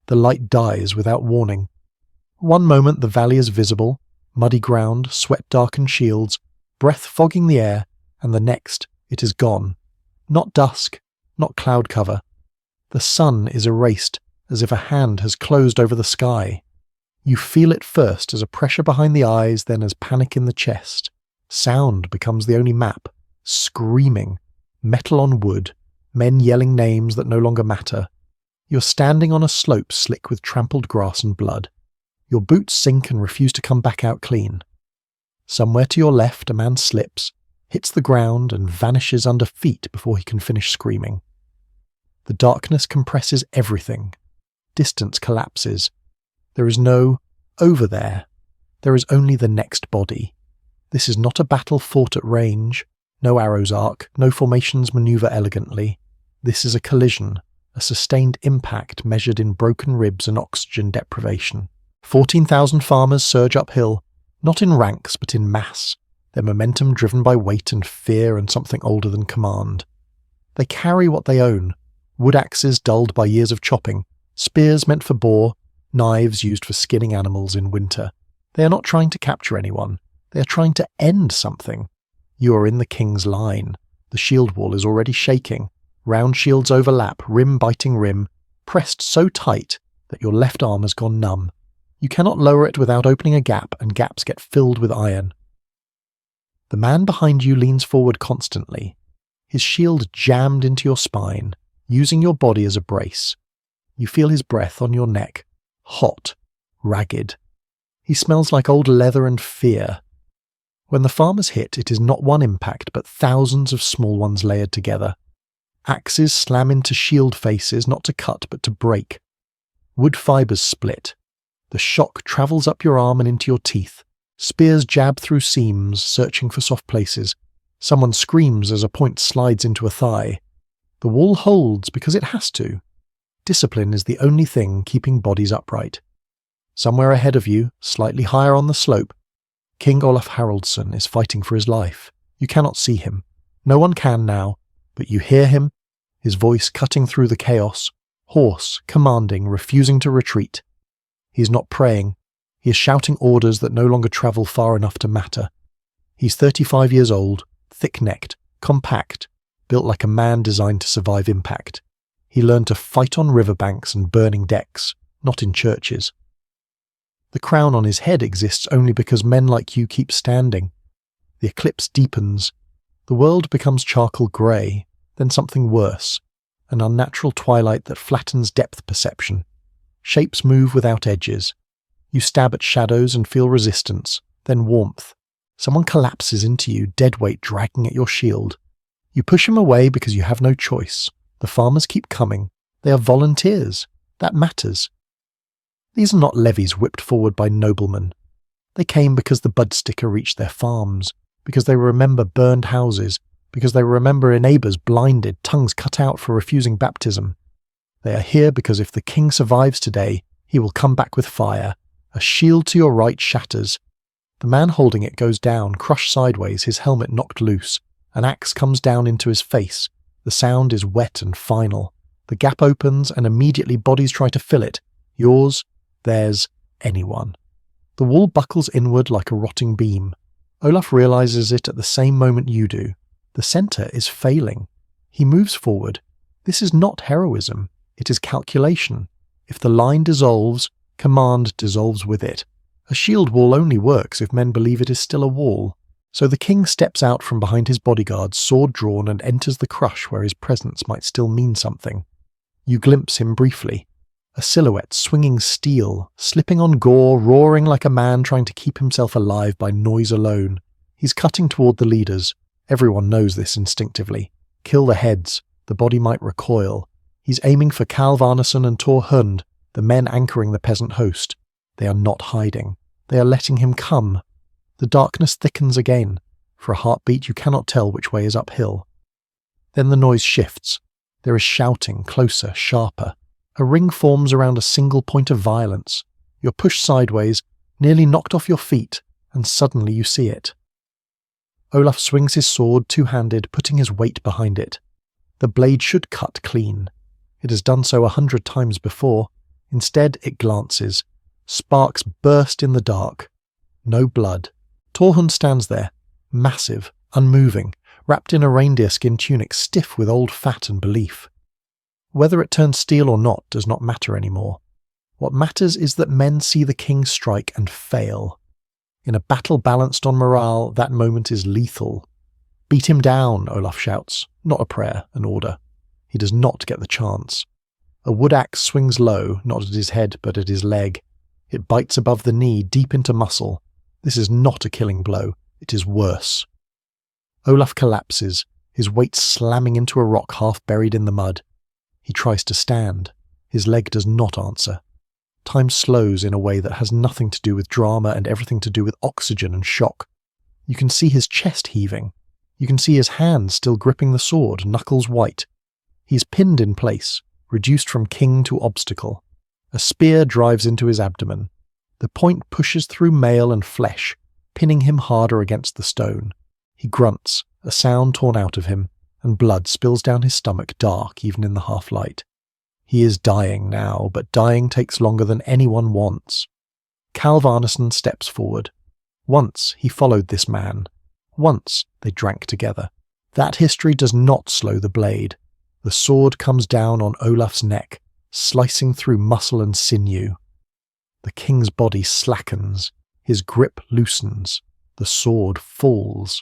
The light dies without warning. One moment the valley is visible, muddy ground, sweat-darkened shields, breath fogging the air, and the next it is gone. Not dusk, not cloud cover. The sun is erased as if a hand has closed over the sky. You feel it first as a pressure behind the eyes, then as panic in the chest. Sound becomes the only map. Screaming. Metal on wood. Men yelling names that no longer matter. You're standing on a slope slick with trampled grass and blood. Your boots sink and refuse to come back out clean. Somewhere to your left a man slips, hits the ground and vanishes under feet before he can finish screaming. The darkness compresses everything. Distance collapses. There is no over there. There is only the next body. This is not a battle fought at range. No arrows arc, no formations maneuver elegantly. This is a collision, a sustained impact measured in broken ribs and oxygen deprivation. 14,000 farmers surge uphill, not in ranks but in mass, their momentum driven by weight and fear and something older than command. They carry what they own, wood axes dulled by years of chopping, spears meant for boar, knives used for skinning animals in winter. They are not trying to capture anyone, they are trying to end something. You are in the king's line. The shield wall is already shaking. Round shields overlap, rim biting rim, pressed so tight that your left arm has gone numb. You cannot lower it without opening a gap, and gaps get filled with iron. The man behind you leans forward constantly, his shield jammed into your spine, using your body as a brace. You feel his breath on your neck, hot, ragged. He smells like old leather and fear. When the farmers hit, it is not one impact, but thousands of small ones layered together. Axes slam into shield faces, not to cut, but to break. Wood fibers split. The shock travels up your arm and into your teeth. Spears jab through seams, searching for soft places. Someone screams as a point slides into a thigh. The wall holds because it has to. Discipline is the only thing keeping bodies upright. Somewhere ahead of you, slightly higher on the slope, King Olaf Haraldsson is fighting for his life. You cannot see him. No one can now, but you hear him, his voice cutting through the chaos, hoarse, commanding, refusing to retreat. He is not praying. He is shouting orders that no longer travel far enough to matter. He's 35 years old, thick-necked, compact, built like a man designed to survive impact. He learned to fight on riverbanks and burning decks, not in churches. The crown on his head exists only because men like you keep standing. The eclipse deepens. The world becomes charcoal grey, then something worse, an unnatural twilight that flattens depth perception. Shapes move without edges. You stab at shadows and feel resistance, then warmth. Someone collapses into you, deadweight dragging at your shield. You push him away because you have no choice. The farmers keep coming. They are volunteers. That matters. These are not levies whipped forward by noblemen. They came because the budsticker reached their farms, because they remember burned houses, because they remember neighbours blinded, tongues cut out for refusing baptism. They are here because if the king survives today, he will come back with fire. A shield to your right shatters. The man holding it goes down, crushed sideways, his helmet knocked loose. An axe comes down into his face. The sound is wet and final. The gap opens and immediately bodies try to fill it. Yours, theirs, anyone. The wall buckles inward like a rotting beam. Olaf realizes it at the same moment you do. The centre is failing. He moves forward. This is not heroism. It is calculation. If the line dissolves, command dissolves with it. A shield wall only works if men believe it is still a wall. So the king steps out from behind his bodyguards, sword drawn, and enters the crush where his presence might still mean something. You glimpse him briefly. A silhouette swinging steel, slipping on gore, roaring like a man trying to keep himself alive by noise alone. He's cutting toward the leaders. Everyone knows this instinctively. Kill the heads. The body might recoil. He's aiming for Carl Varnason and Tor Hund, the men anchoring the peasant host. They are not hiding. They are letting him come. The darkness thickens again. For a heartbeat you cannot tell which way is uphill. Then the noise shifts. There is shouting, closer, sharper. A ring forms around a single point of violence. You're pushed sideways, nearly knocked off your feet, and suddenly you see it. Olaf swings his sword two-handed, putting his weight behind it. The blade should cut clean. It has done so 100 times before. Instead, it glances. Sparks burst in the dark. No blood. Torhund stands there, massive, unmoving, wrapped in a reindeer skin tunic stiff with old fat and belief. Whether it turns steel or not does not matter anymore. What matters is that men see the king strike and fail. In a battle balanced on morale, that moment is lethal. "Beat him down," Olaf shouts, not a prayer, an order. He does not get the chance. A wood axe swings low, not at his head but at his leg. It bites above the knee, deep into muscle. This is not a killing blow, it is worse. Olaf collapses, his weight slamming into a rock half buried in the mud. He tries to stand. His leg does not answer. Time slows in a way that has nothing to do with drama and everything to do with oxygen and shock. You can see his chest heaving. You can see his hands still gripping the sword, knuckles white. He is pinned in place, reduced from king to obstacle. A spear drives into his abdomen. The point pushes through mail and flesh, pinning him harder against the stone. He grunts, a sound torn out of him, and blood spills down his stomach dark even in the half-light. He is dying now, but dying takes longer than anyone wants. Kalv Arnason steps forward. Once he followed this man. Once they drank together. That history does not slow the blade. The sword comes down on Olaf's neck, slicing through muscle and sinew. The king's body slackens. His grip loosens. The sword falls.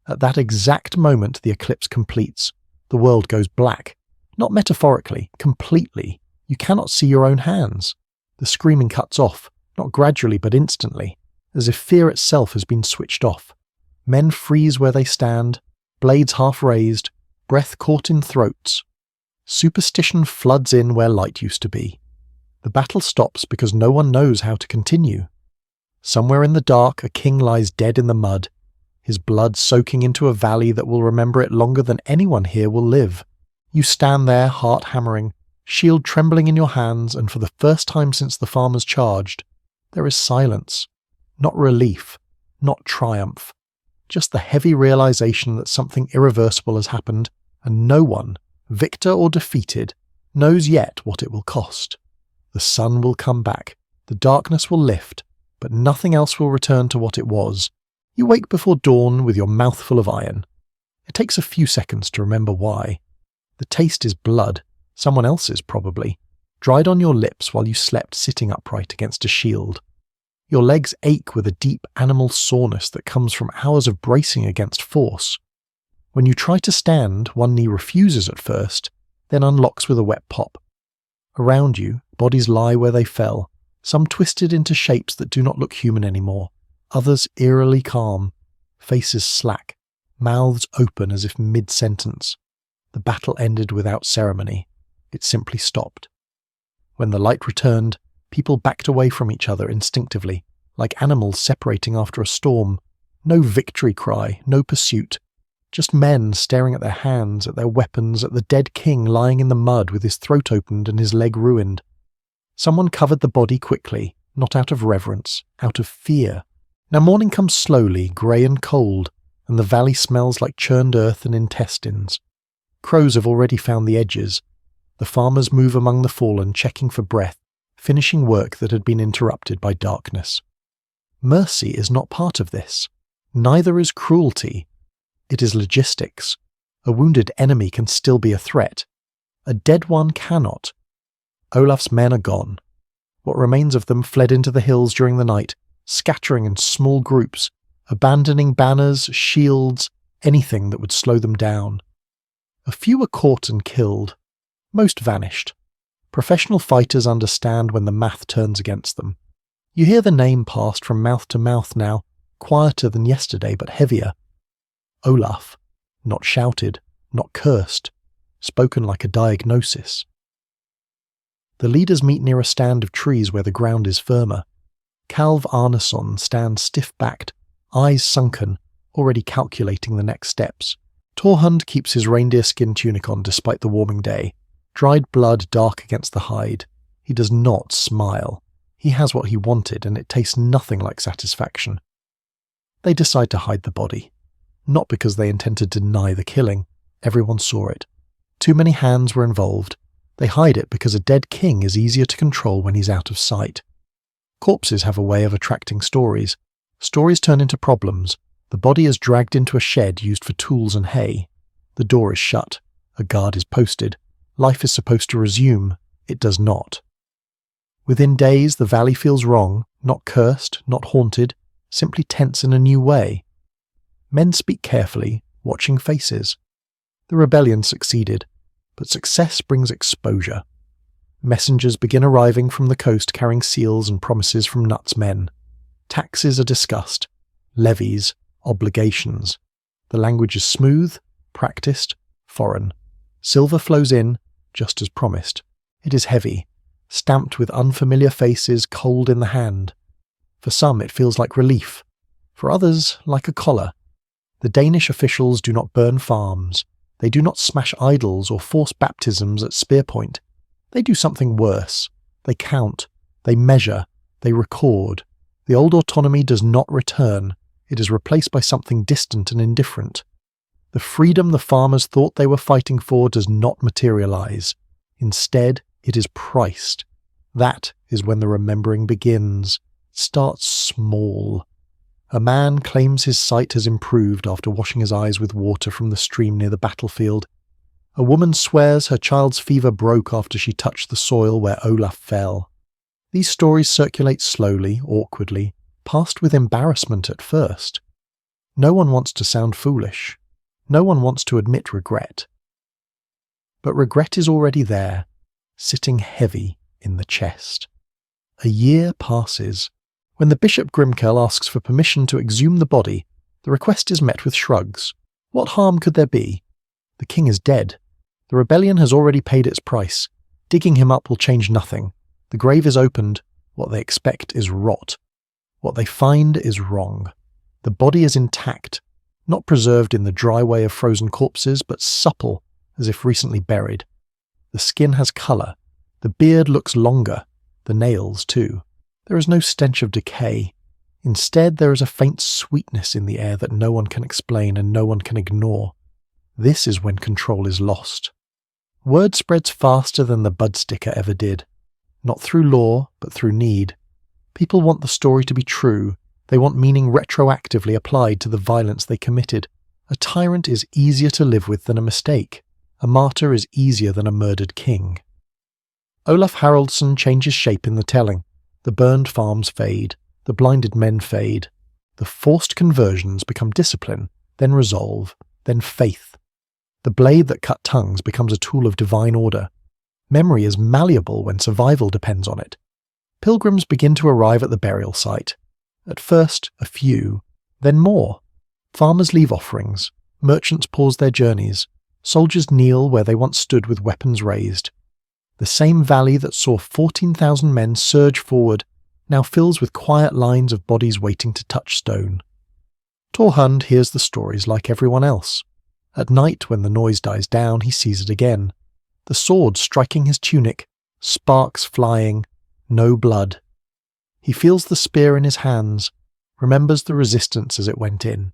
At that exact moment the eclipse completes. The world goes black. Not metaphorically, completely. You cannot see your own hands. The screaming cuts off, not gradually but instantly, as if fear itself has been switched off. Men freeze where they stand, blades half raised, breath caught in throats. Superstition floods in where light used to be. The battle stops because no one knows how to continue. Somewhere in the dark a king lies dead in the mud, his blood soaking into a valley that will remember it longer than anyone here will live. You stand there, heart hammering, shield trembling in your hands, and for the first time since the farmers charged, there is silence. Not relief, not triumph. Just the heavy realization that something irreversible has happened, and no one, victor or defeated, knows yet what it will cost. The sun will come back, the darkness will lift, but nothing else will return to what it was. You wake before dawn with your mouth full of iron. It takes a few seconds to remember why. The taste is blood, someone else's probably, dried on your lips while you slept sitting upright against a shield. Your legs ache with a deep animal soreness that comes from hours of bracing against force. When you try to stand, one knee refuses at first, then unlocks with a wet pop. Around you, bodies lie where they fell, some twisted into shapes that do not look human anymore, others eerily calm, faces slack, mouths open as if mid-sentence. The battle ended without ceremony. It simply stopped. When the light returned, people backed away from each other instinctively, like animals separating after a storm. No victory cry, no pursuit. Just men staring at their hands, at their weapons, at the dead king lying in the mud with his throat opened and his leg ruined. Someone covered the body quickly, not out of reverence, out of fear. Now morning comes slowly, grey and cold, and the valley smells like churned earth and intestines. Crows have already found the edges. The farmers move among the fallen, checking for breath, finishing work that had been interrupted by darkness. Mercy is not part of this. Neither is cruelty. It is logistics. A wounded enemy can still be a threat. A dead one cannot. Olaf's men are gone. What remains of them fled into the hills during the night, scattering in small groups, abandoning banners, shields, anything that would slow them down. A few were caught and killed. Most vanished. Professional fighters understand when the math turns against them. You hear the name passed from mouth to mouth now, quieter than yesterday but heavier. Olaf. Not shouted, not cursed, spoken like a diagnosis. The leaders meet near a stand of trees where the ground is firmer. Kalv Arnason stands stiff-backed, eyes sunken, already calculating the next steps. Torhund keeps his reindeer skin tunic on despite the warming day, dried blood dark against the hide. He does not smile. He has what he wanted, and it tastes nothing like satisfaction. They decide to hide the body. Not because they intend to deny the killing. Everyone saw it. Too many hands were involved. They hide it because a dead king is easier to control when he's out of sight. Corpses have a way of attracting stories. Stories turn into problems. The body is dragged into a shed used for tools and hay. The door is shut. A guard is posted. Life is supposed to resume. It does not. Within days, the valley feels wrong, not cursed, not haunted, simply tense in a new way. Men speak carefully, watching faces. The rebellion succeeded, but success brings exposure. Messengers begin arriving from the coast carrying seals and promises from Nut's men. Taxes are discussed, levies, obligations. The language is smooth, practiced, foreign. Silver flows in, just as promised. It is heavy, stamped with unfamiliar faces, cold in the hand. For some it feels like relief, for others like a collar. The Danish officials do not burn farms. They do not smash idols or force baptisms at spear point. They do something worse. They count, they measure, they record. The old autonomy does not return. It is replaced by something distant and indifferent. The freedom the farmers thought they were fighting for does not materialize. Instead, it is priced. That is when the remembering begins. It starts small. A man claims his sight has improved after washing his eyes with water from the stream near the battlefield. A woman swears her child's fever broke after she touched the soil where Olaf fell. These stories circulate slowly, awkwardly, passed with embarrassment at first. No one wants to sound foolish. No one wants to admit regret. But regret is already there, sitting heavy in the chest. A year passes. When the Bishop Grimkel asks for permission to exhume the body, the request is met with shrugs. What harm could there be? The king is dead. The rebellion has already paid its price. Digging him up will change nothing. The grave is opened. What they expect is rot. What they find is wrong. The body is intact, not preserved in the dry way of frozen corpses, but supple, as if recently buried. The skin has colour. The beard looks longer. The nails, too. There is no stench of decay. Instead, there is a faint sweetness in the air that no one can explain and no one can ignore. This is when control is lost. Word spreads faster than the budsticker ever did. Not through law, but through need. People want the story to be true. They want meaning retroactively applied to the violence they committed. A tyrant is easier to live with than a mistake. A martyr is easier than a murdered king. Olaf Haraldsson changes shape in the telling. The burned farms fade. The blinded men fade. The forced conversions become discipline, then resolve, then faith. The blade that cut tongues becomes a tool of divine order. Memory is malleable when survival depends on it. Pilgrims begin to arrive at the burial site. At first, a few, then more. Farmers leave offerings. Merchants pause their journeys. Soldiers kneel where they once stood with weapons raised. The same valley that saw 14,000 men surge forward now fills with quiet lines of bodies waiting to touch stone. Torhund hears the stories like everyone else. At night, when the noise dies down, he sees it again. The sword striking his tunic, sparks flying, no blood. He feels the spear in his hands, remembers the resistance as it went in.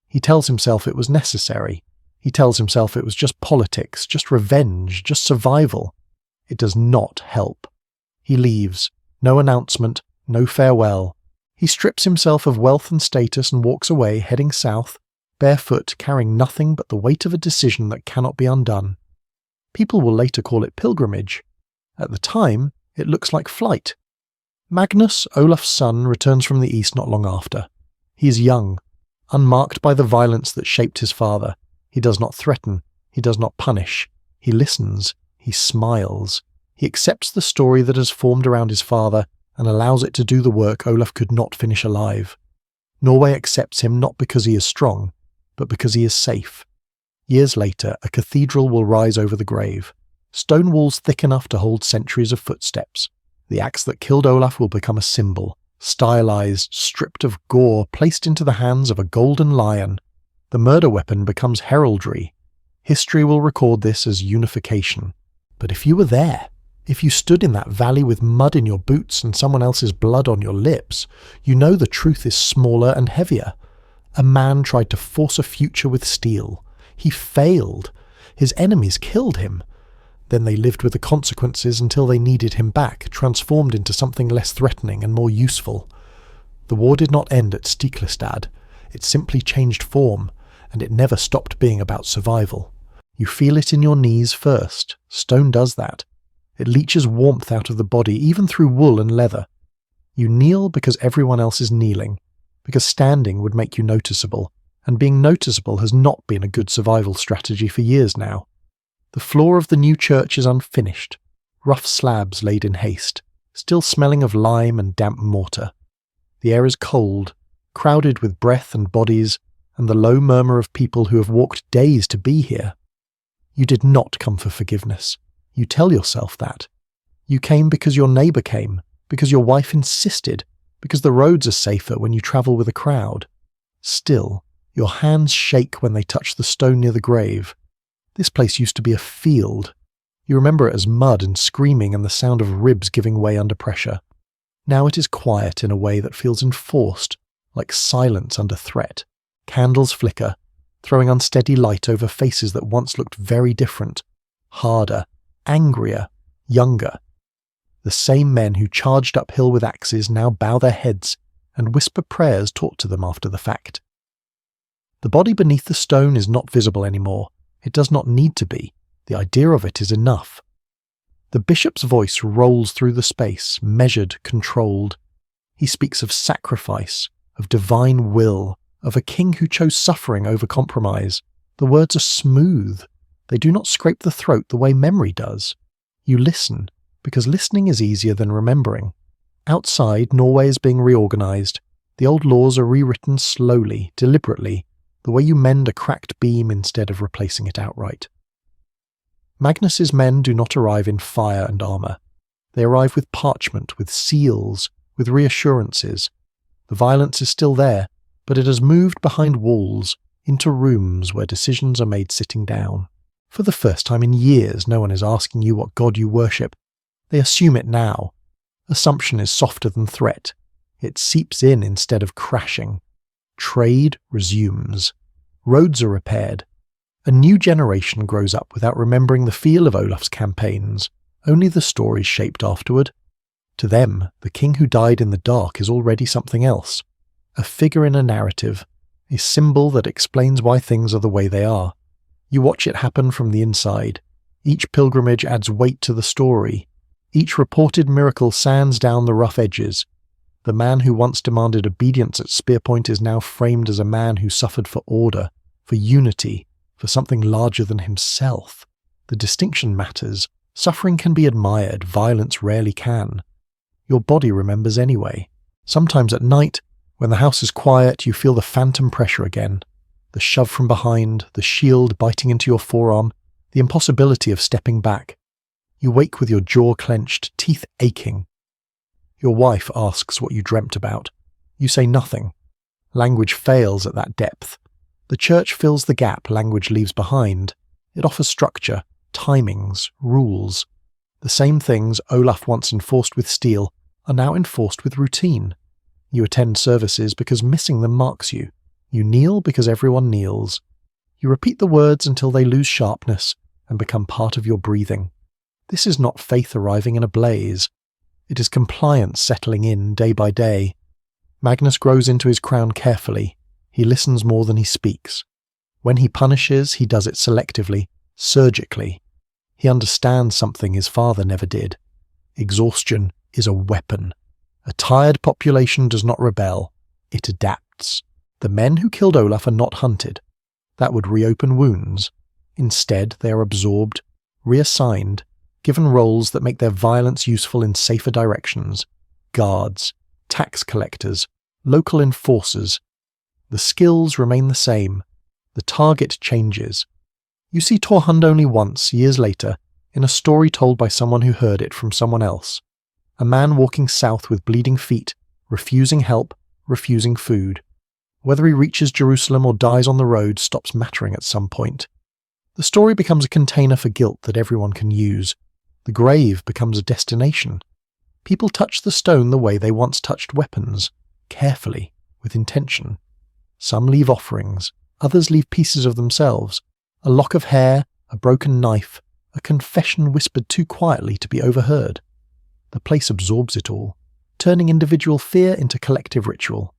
He tells himself it was necessary. He tells himself it was just politics, just revenge, just survival. It does not help. He leaves. No announcement, no farewell. He strips himself of wealth and status and walks away, heading south, barefoot, carrying nothing but the weight of a decision that cannot be undone. People will later call it pilgrimage. At the time, it looks like flight. Magnus, Olaf's son, returns from the east not long after. He is young, unmarked by the violence that shaped his father. He does not threaten. He does not punish. He listens. He smiles. He accepts the story that has formed around his father and allows it to do the work Olaf could not finish alive. Norway accepts him not because he is strong, but because he is safe. Years later, a cathedral will rise over the grave. Stone walls thick enough to hold centuries of footsteps. The axe that killed Olaf will become a symbol, stylized, stripped of gore, placed into the hands of a golden lion. The murder weapon becomes heraldry. History will record this as unification. But if you were there, if you stood in that valley with mud in your boots and someone else's blood on your lips, you know the truth is smaller and heavier. A man tried to force a future with steel. He failed. His enemies killed him. Then they lived with the consequences until they needed him back, transformed into something less threatening and more useful. The war did not end at Stiklestad. It simply changed form, and it never stopped being about survival. You feel it in your knees first. Stone does that. It leaches warmth out of the body, even through wool and leather. You kneel because everyone else is kneeling, because standing would make you noticeable, and being noticeable has not been a good survival strategy for years now. The floor of the new church is unfinished, rough slabs laid in haste, still smelling of lime and damp mortar. The air is cold, crowded with breath and bodies, and the low murmur of people who have walked days to be here. You did not come for forgiveness. You tell yourself that. You came because your neighbour came, because your wife insisted, because the roads are safer when you travel with a crowd. Still, your hands shake when they touch the stone near the grave. This place used to be a field. You remember it as mud and screaming and the sound of ribs giving way under pressure. Now it is quiet in a way that feels enforced, like silence under threat. Candles flicker, throwing unsteady light over faces that once looked very different, harder, angrier, younger. The same men who charged uphill with axes now bow their heads and whisper prayers taught to them after the fact. The body beneath the stone is not visible anymore. It does not need to be. The idea of it is enough. The bishop's voice rolls through the space, measured, controlled. He speaks of sacrifice, of divine will, of a king who chose suffering over compromise. The words are smooth. They do not scrape the throat the way memory does. You listen, because listening is easier than remembering. Outside, Norway is being reorganized. The old laws are rewritten slowly, deliberately, the way you mend a cracked beam instead of replacing it outright. Magnus's men do not arrive in fire and armour. They arrive with parchment, with seals, with reassurances. The violence is still there, but it has moved behind walls, into rooms where decisions are made sitting down. For the first time in years, no one is asking you what god you worship. They assume it now. Assumption is softer than threat. It seeps in instead of crashing. Trade resumes. Roads are repaired. A new generation grows up without remembering the feel of Olaf's campaigns, only the stories shaped afterward. To them, the king who died in the dark is already something else. A figure in a narrative, a symbol that explains why things are the way they are. You watch it happen from the inside. Each pilgrimage adds weight to the story. Each reported miracle sands down the rough edges. The man who once demanded obedience at spearpoint is now framed as a man who suffered for order, for unity, for something larger than himself. The distinction matters. Suffering can be admired, violence rarely can. Your body remembers anyway. Sometimes at night, when the house is quiet, you feel the phantom pressure again. The shove from behind, the shield biting into your forearm, the impossibility of stepping back. You wake with your jaw clenched, teeth aching. Your wife asks what you dreamt about. You say nothing. Language fails at that depth. The church fills the gap language leaves behind. It offers structure, timings, rules. The same things Olaf once enforced with steel are now enforced with routine. You attend services because missing them marks you. You kneel because everyone kneels. You repeat the words until they lose sharpness and become part of your breathing. This is not faith arriving in a blaze. It is compliance settling in day by day. Magnus grows into his crown carefully. He listens more than he speaks. When he punishes, he does it selectively, surgically. He understands something his father never did. Exhaustion is a weapon. A tired population does not rebel. It adapts. The men who killed Olaf are not hunted. That would reopen wounds. Instead, they are absorbed, reassigned, given roles that make their violence useful in safer directions. Guards, tax collectors, local enforcers. The skills remain the same. The target changes. You see Torhund only once, years later, in a story told by someone who heard it from someone else. A man walking south with bleeding feet, refusing help, refusing food. Whether he reaches Jerusalem or dies on the road stops mattering at some point. The story becomes a container for guilt that everyone can use. The grave becomes a destination. People touch the stone the way they once touched weapons, carefully, with intention. Some leave offerings, others leave pieces of themselves, a lock of hair, a broken knife, a confession whispered too quietly to be overheard. The place absorbs it all, turning individual fear into collective ritual.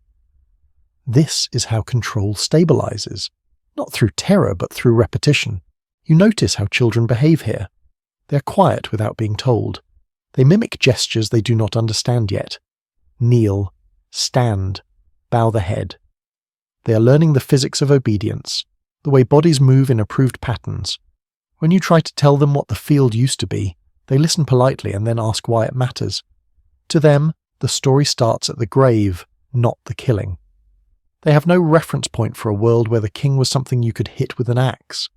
This is how control stabilizes, not through terror but through repetition. You notice how children behave here. They are quiet without being told. They mimic gestures they do not understand yet. Kneel, stand, bow the head. They are learning the physics of obedience, the way bodies move in approved patterns. When you try to tell them what the field used to be, they listen politely and then ask why it matters. To them, the story starts at the grave, not the killing. They have no reference point for a world where the king was something you could hit with an axe.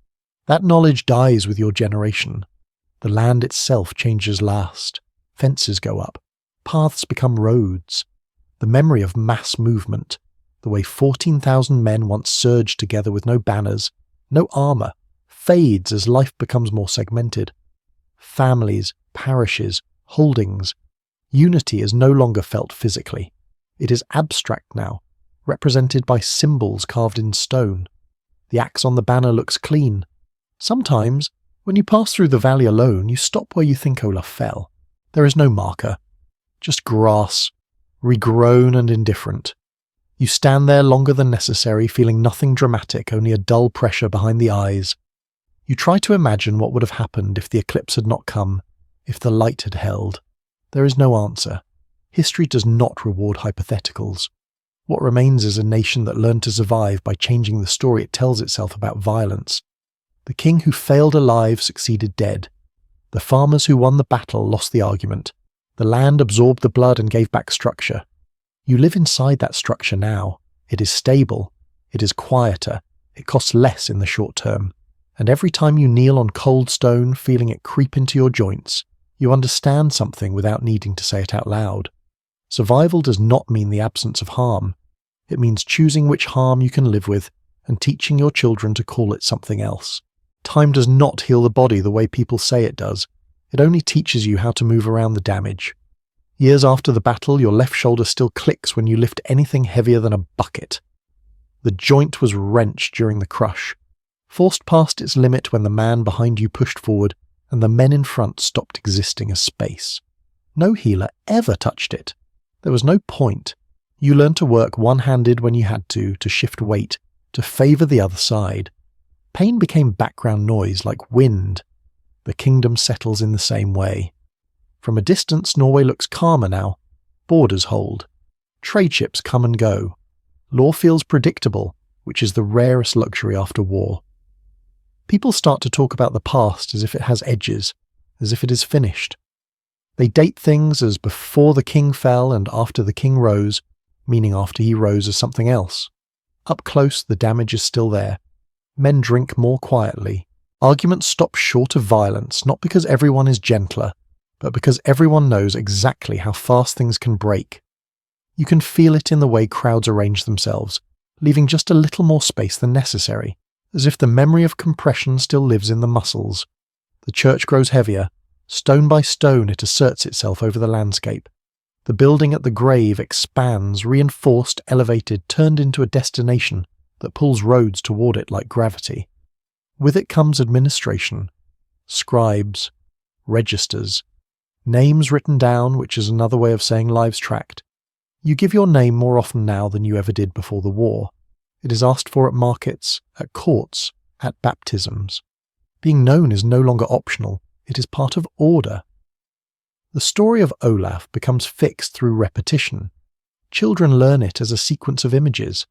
That knowledge dies with your generation. The land itself changes last. Fences go up. Paths become roads. The memory of mass movement, the way 14,000 men once surged together with no banners, no armour, fades as life becomes more segmented. Families, parishes, holdings. Unity is no longer felt physically. It is abstract now, represented by symbols carved in stone. The axe on the banner looks clean. Sometimes, when you pass through the valley alone, you stop where you think Olaf fell. There is no marker, just grass, regrown and indifferent. You stand there longer than necessary, feeling nothing dramatic, only a dull pressure behind the eyes. You try to imagine what would have happened if the eclipse had not come, if the light had held. There is no answer. History does not reward hypotheticals. What remains is a nation that learned to survive by changing the story it tells itself about violence. The king who failed alive succeeded dead. The farmers who won the battle lost the argument. The land absorbed the blood and gave back structure. You live inside that structure now. It is stable. It is quieter. It costs less in the short term. And every time you kneel on cold stone, feeling it creep into your joints, you understand something without needing to say it out loud. Survival does not mean the absence of harm. It means choosing which harm you can live with and teaching your children to call it something else. Time does not heal the body the way people say it does. It only teaches you how to move around the damage. Years after the battle, your left shoulder still clicks when you lift anything heavier than a bucket. The joint was wrenched during the crush, forced past its limit when the man behind you pushed forward and the men in front stopped existing as space. No healer ever touched it. There was no point. You learned to work one-handed when you had to shift weight, to favour the other side. Pain became background noise like wind. The kingdom settles in the same way. From a distance, Norway looks calmer now. Borders hold. Trade ships come and go. Law feels predictable, which is the rarest luxury after war. People start to talk about the past as if it has edges, as if it is finished. They date things as before the king fell and after the king rose, meaning after he rose as something else. Up close, the damage is still there. Men drink more quietly. Arguments stop short of violence, not because everyone is gentler, but because everyone knows exactly how fast things can break. You can feel it in the way crowds arrange themselves, leaving just a little more space than necessary, as if the memory of compression still lives in the muscles. The church grows heavier. Stone by stone it asserts itself over the landscape. The building at the grave expands, reinforced, elevated, turned into a destination that pulls roads toward it like gravity. With it comes administration, scribes, registers, names written down, which is another way of saying lives tracked. You give your name more often now than you ever did before the war. It is asked for at markets, at courts, at baptisms. Being known is no longer optional, it is part of order. The story of Olaf becomes fixed through repetition. Children learn it as a sequence of images.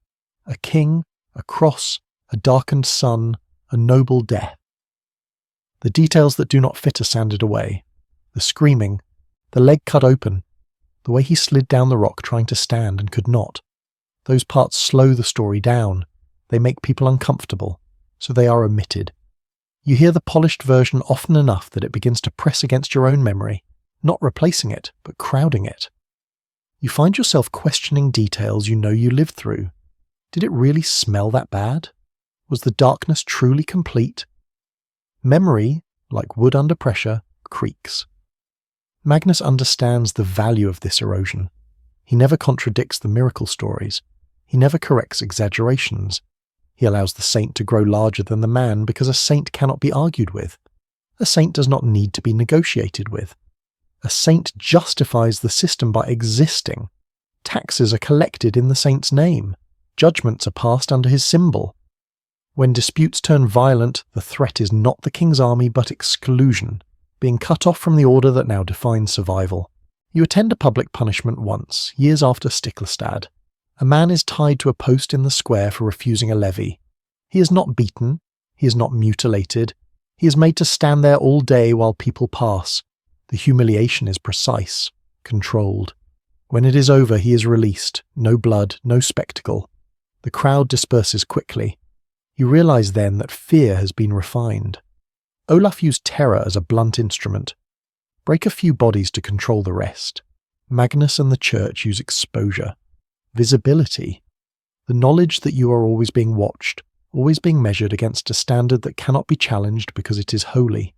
A king, a cross, a darkened sun, a noble death. The details that do not fit are sanded away. The screaming, the leg cut open, the way he slid down the rock trying to stand and could not. Those parts slow the story down. They make people uncomfortable, so they are omitted. You hear the polished version often enough that it begins to press against your own memory, not replacing it, but crowding it. You find yourself questioning details you know you lived through. Did it really smell that bad? Was the darkness truly complete? Memory, like wood under pressure, creaks. Magnus understands the value of this erosion. He never contradicts the miracle stories. He never corrects exaggerations. He allows the saint to grow larger than the man because a saint cannot be argued with. A saint does not need to be negotiated with. A saint justifies the system by existing. Taxes are collected in the saint's name. Judgments are passed under his symbol. When disputes turn violent, the threat is not the king's army but exclusion, being cut off from the order that now defines survival. You attend a public punishment once, years after Stiklestad. A man is tied to a post in the square for refusing a levy. He is not beaten, he is not mutilated, he is made to stand there all day while people pass. The humiliation is precise, controlled. When it is over, he is released, no blood, no spectacle. The crowd disperses quickly. You realize then that fear has been refined. Olaf used terror as a blunt instrument. Break a few bodies to control the rest. Magnus and the church use exposure. Visibility. The knowledge that you are always being watched, always being measured against a standard that cannot be challenged because it is holy.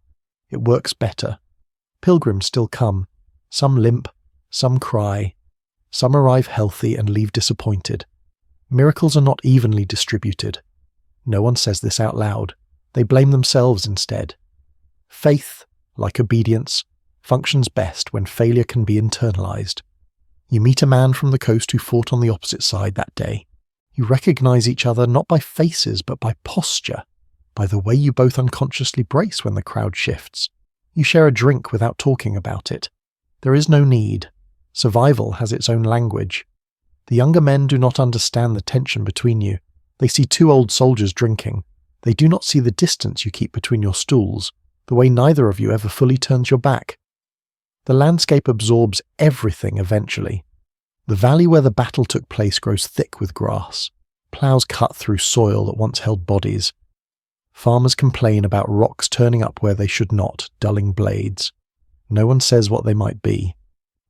It works better. Pilgrims still come. Some limp, some cry. Some arrive healthy and leave disappointed. Miracles are not evenly distributed. No one says this out loud. They blame themselves instead. Faith, like obedience, functions best when failure can be internalized. You meet a man from the coast who fought on the opposite side that day. You recognize each other not by faces but by posture, by the way you both unconsciously brace when the crowd shifts. You share a drink without talking about it. There is no need. Survival has its own language. The younger men do not understand the tension between you. They see two old soldiers drinking. They do not see the distance you keep between your stools, the way neither of you ever fully turns your back. The landscape absorbs everything eventually. The valley where the battle took place grows thick with grass. Ploughs cut through soil that once held bodies. Farmers complain about rocks turning up where they should not, dulling blades. No one says what they might be.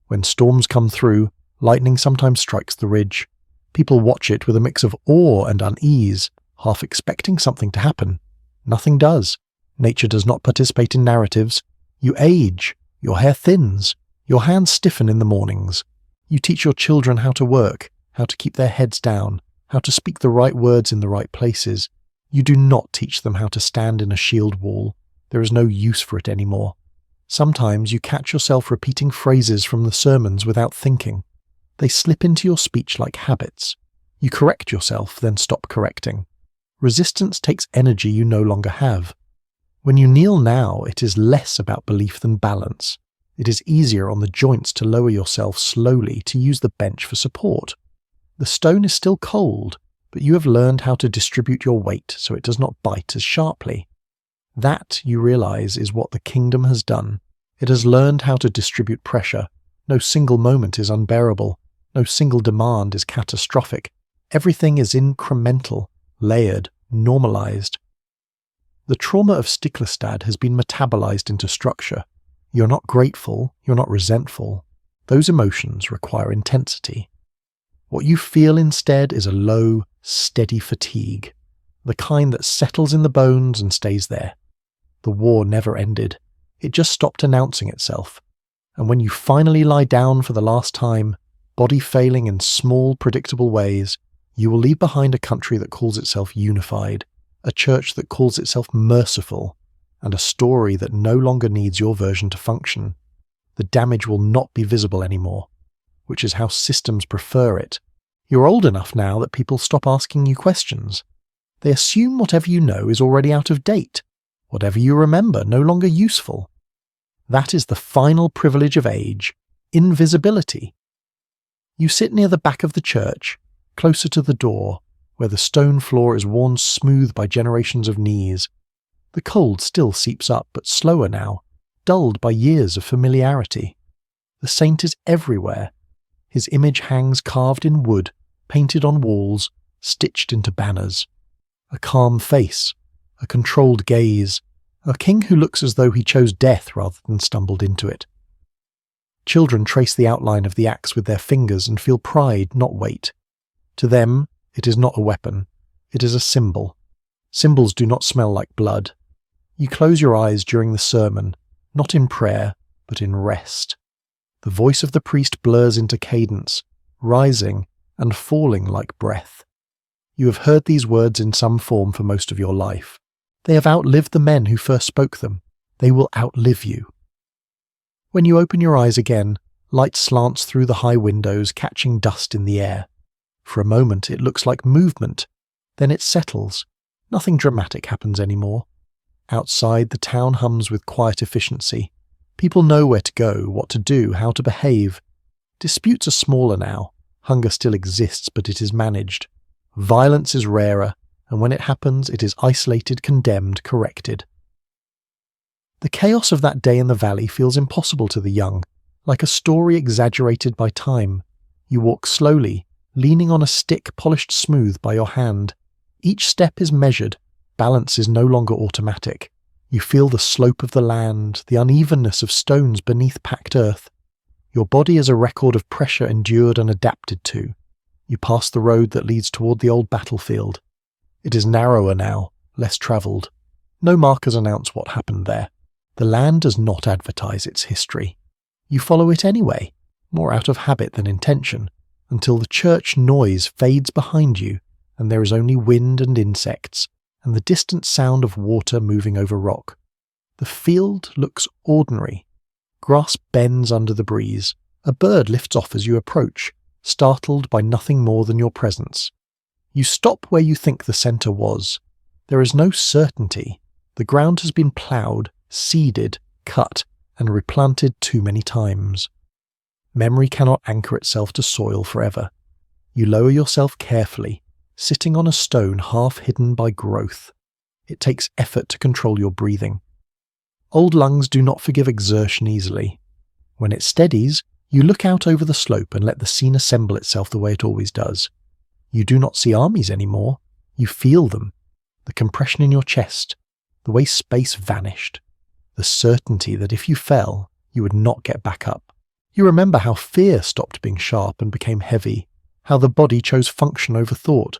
When storms come through, lightning sometimes strikes the ridge. People watch it with a mix of awe and unease, half expecting something to happen. Nothing does. Nature does not participate in narratives. You age. Your hair thins. Your hands stiffen in the mornings. You teach your children how to work, how to keep their heads down, how to speak the right words in the right places. You do not teach them how to stand in a shield wall. There is no use for it anymore. Sometimes you catch yourself repeating phrases from the sermons without thinking. They slip into your speech like habits. You correct yourself, then stop correcting. Resistance takes energy you no longer have. When you kneel now, it is less about belief than balance. It is easier on the joints to lower yourself slowly, to use the bench for support. The stone is still cold, but you have learned how to distribute your weight so it does not bite as sharply. That, you realize, is what the kingdom has done. It has learned how to distribute pressure. No single moment is unbearable. No single demand is catastrophic. Everything is incremental, layered, normalized. The trauma of Stiklestad has been metabolized into structure. You're not grateful, you're not resentful. Those emotions require intensity. What you feel instead is a low, steady fatigue, the kind that settles in the bones and stays there. The war never ended. It just stopped announcing itself. And when you finally lie down for the last time, body failing in small, predictable ways, you will leave behind a country that calls itself unified, a church that calls itself merciful, and a story that no longer needs your version to function. The damage will not be visible anymore, which is how systems prefer it. You're old enough now that people stop asking you questions. They assume whatever you know is already out of date, whatever you remember no longer useful. That is the final privilege of age, invisibility. You sit near the back of the church, closer to the door, where the stone floor is worn smooth by generations of knees. The cold still seeps up, but slower now, dulled by years of familiarity. The saint is everywhere. His image hangs carved in wood, painted on walls, stitched into banners. A calm face, a controlled gaze, a king who looks as though he chose death rather than stumbled into it. Children trace the outline of the axe with their fingers and feel pride, not weight. To them, it is not a weapon. It is a symbol. Symbols do not smell like blood. You close your eyes during the sermon, not in prayer, but in rest. The voice of the priest blurs into cadence, rising and falling like breath. You have heard these words in some form for most of your life. They have outlived the men who first spoke them. They will outlive you. When you open your eyes again, light slants through the high windows, catching dust in the air. For a moment it looks like movement, then it settles. Nothing dramatic happens anymore. Outside, the town hums with quiet efficiency. People know where to go, what to do, how to behave. Disputes are smaller now. Hunger still exists, but it is managed. Violence is rarer, and when it happens, it is isolated, condemned, corrected. The chaos of that day in the valley feels impossible to the young, like a story exaggerated by time. You walk slowly, leaning on a stick polished smooth by your hand. Each step is measured. Balance is no longer automatic. You feel the slope of the land, the unevenness of stones beneath packed earth. Your body is a record of pressure endured and adapted to. You pass the road that leads toward the old battlefield. It is narrower now, less travelled. No markers announce what happened there. The land does not advertise its history. You follow it anyway, more out of habit than intention, until the church noise fades behind you and there is only wind and insects, and the distant sound of water moving over rock. The field looks ordinary. Grass bends under the breeze. A bird lifts off as you approach, startled by nothing more than your presence. You stop where you think the centre was. There is no certainty. The ground has been ploughed, seeded, cut, and replanted too many times. Memory cannot anchor itself to soil forever. You lower yourself carefully, sitting on a stone half hidden by growth. It takes effort to control your breathing. Old lungs do not forgive exertion easily. When it steadies, you look out over the slope and let the scene assemble itself the way it always does. You do not see armies anymore. You feel them. The compression in your chest, the way space vanished, the certainty that if you fell, you would not get back up. You remember how fear stopped being sharp and became heavy, how the body chose function over thought.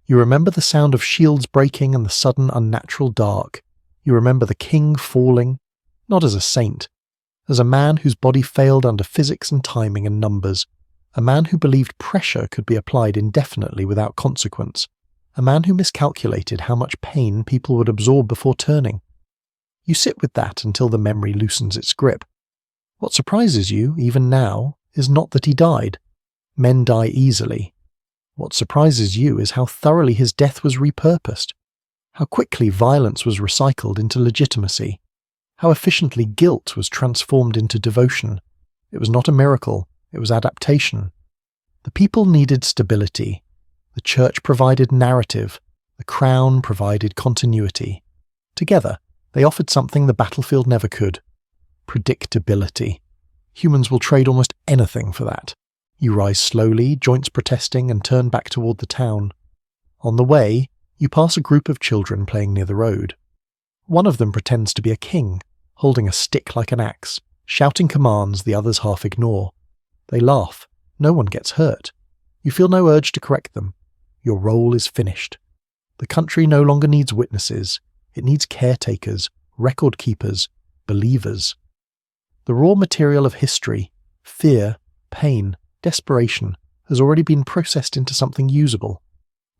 You remember the sound of shields breaking and the sudden unnatural dark. You remember the king falling, not as a saint, as a man whose body failed under physics and timing and numbers, a man who believed pressure could be applied indefinitely without consequence, a man who miscalculated how much pain people would absorb before turning. You sit with that until the memory loosens its grip. What surprises you, even now, is not that he died. Men die easily. What surprises you is how thoroughly his death was repurposed, how quickly violence was recycled into legitimacy, how efficiently guilt was transformed into devotion. It was not a miracle, it was adaptation. The people needed stability. The church provided narrative. The crown provided continuity. Together, they offered something the battlefield never could: predictability. Humans will trade almost anything for that. You rise slowly, joints protesting, and turn back toward the town. On the way, you pass a group of children playing near the road. One of them pretends to be a king, holding a stick like an axe, shouting commands the others half ignore. They laugh. No one gets hurt. You feel no urge to correct them. Your role is finished. The country no longer needs witnesses. It needs caretakers, record keepers, believers. The raw material of history, fear, pain, desperation, has already been processed into something usable.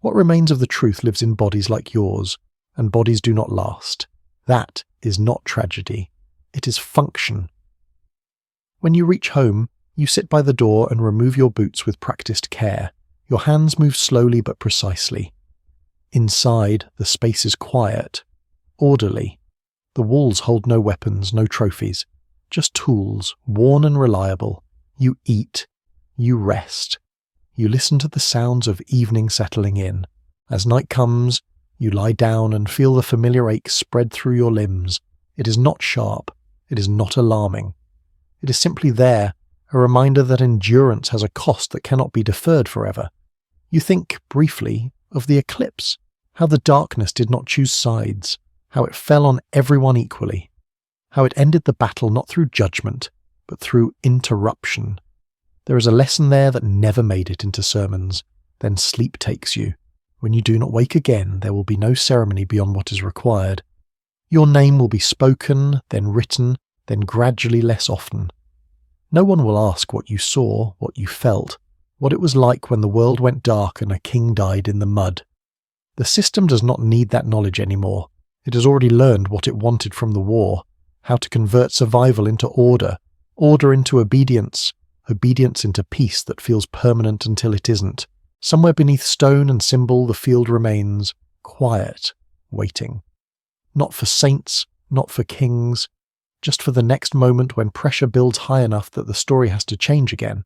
What remains of the truth lives in bodies like yours, and bodies do not last. That is not tragedy. It is function. When you reach home, you sit by the door and remove your boots with practiced care. Your hands move slowly but precisely. Inside, the space is quiet, orderly. The walls hold no weapons, no trophies, just tools, worn and reliable. You eat. You rest. You listen to the sounds of evening settling in. As night comes, you lie down and feel the familiar ache spread through your limbs. It is not sharp. It is not alarming. It is simply there, a reminder that endurance has a cost that cannot be deferred forever. You think, briefly, of the eclipse, how the darkness did not choose sides, how it fell on everyone equally, how it ended the battle not through judgment, but through interruption. There is a lesson there that never made it into sermons. Then sleep takes you. When you do not wake again, there will be no ceremony beyond what is required. Your name will be spoken, then written, then gradually less often. No one will ask what you saw, what you felt, what it was like when the world went dark and a king died in the mud. The system does not need that knowledge anymore. It has already learned what it wanted from the war, how to convert survival into order, order into obedience, obedience into peace that feels permanent until it isn't. Somewhere beneath stone and symbol the field remains, quiet, waiting. Not for saints, not for kings, just for the next moment when pressure builds high enough that the story has to change again,